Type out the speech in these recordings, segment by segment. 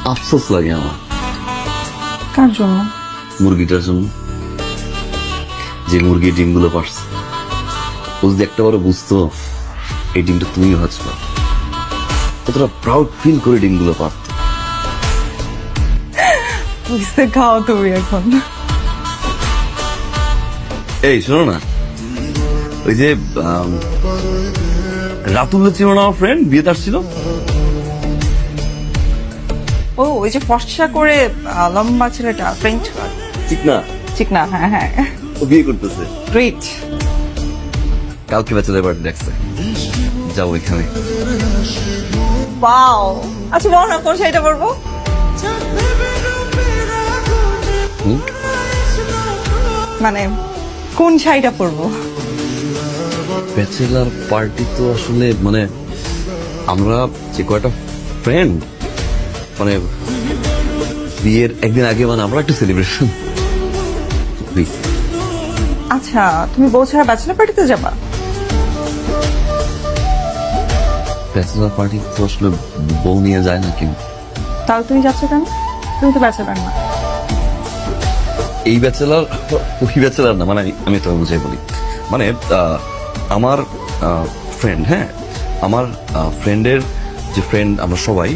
আফসোস লাগে আমার কার জন্য? মুরগিটার জন্য, যে মুরগি ডিমগুলো পারছে। ও যদি একটা বারো বুঝতো এই ডিমটা তুমিও হাজবা, কতটা প্রাউড ফিল করে ডিমগুলো পারত। বুঝতে খাও তুমি এখন। এই শোনো না, ওই যে রাতুল ছিল না আমার ফ্রেন্ড, বিয়েতে আসছিল। ও ওই যে ফর্সা করে লম্বা ছেলেটা, ফ্রেঞ্চ কাট। ঠিক না? ঠিক না? হ্যাঁ হ্যাঁ, ও বিয়ে করতেছে, গ্রেট। কালকে ব্যাচেলর পার্টি দেখছে, যাও এখানে। ওয়াও, আচ্ছা বলো না কোন শাড়িটা পরবো? মানে কোন শাড়িটা পরবো? ব্যাচেলার পার্টি তো আসলে মানে আমরা যে কয়টা ফ্রেন্ড, মানে বিয়ের একদিন আগে মানে আমরা একটা সেলিব্রেশন। আচ্ছা তুমি বউ ছাড়া ব্যাচেলর পার্টিতে যাবা? ব্যাচেলার পার্টি তো আসলে বউ নিয়ে যায় না কেউ। তাহলে তুমি যাচ্ছ কেন? তুমি তো ব্যাচেলর না। এই ব্যাচেলার ওই ব্যাচেলার না, মানে আমি তো বুঝাই বলি, মানে আমার ফ্রেন্ড, হ্যাঁ আমার ফ্রেন্ডের যে ফ্রেন্ড, আমরা সবাই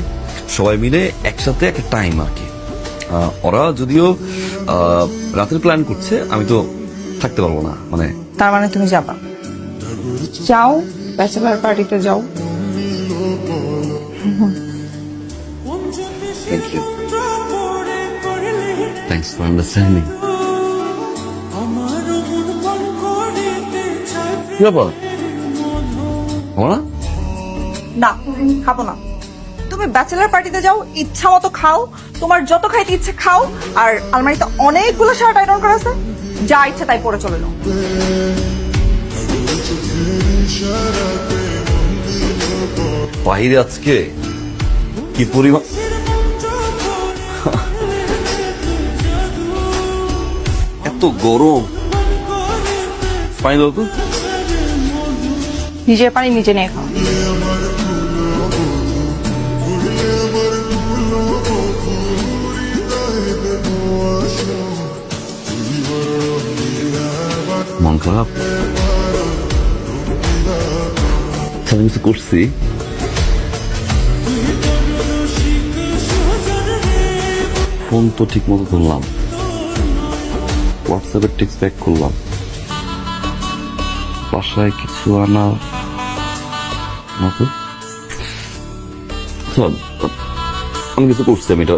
সবাই মিলে একসাথে একটা টাইম আর কি। ওরা যদিও রাতের প্ল্যান করছে, আমি তো থাকতে পারবো না। মানে তার মানে তুমি যাবা? যাও, ব্যাচেলর পার্টিতে যাও। Thank you, thanks for understanding. কি ব্যাপার, আমরা না খাবো না। তুমি ব্যাচেলর পার্টিতে যাও, ইচ্ছা মতো খাও, তোমার যত খাইতে ইচ্ছে খাও। আর আলমারিতে অনেকগুলো শার্ট আয়রন করা আছে, যা ইচ্ছা তাই পরে চলে যাও। বাইরে আজকে কি পরিমাণ এত গরম, পানি দাও তো। নিজের পানি নিজে নিয়ে খাও। মন খারাপ, আমি কিছু করছি? ফোন তো ঠিক মতো করলাম, হোয়াটসঅ্যাপের টেক্সট ব্যাক করলাম, বাসায় কিছু আনা মতো আমি কিছু করছি, আমি এটা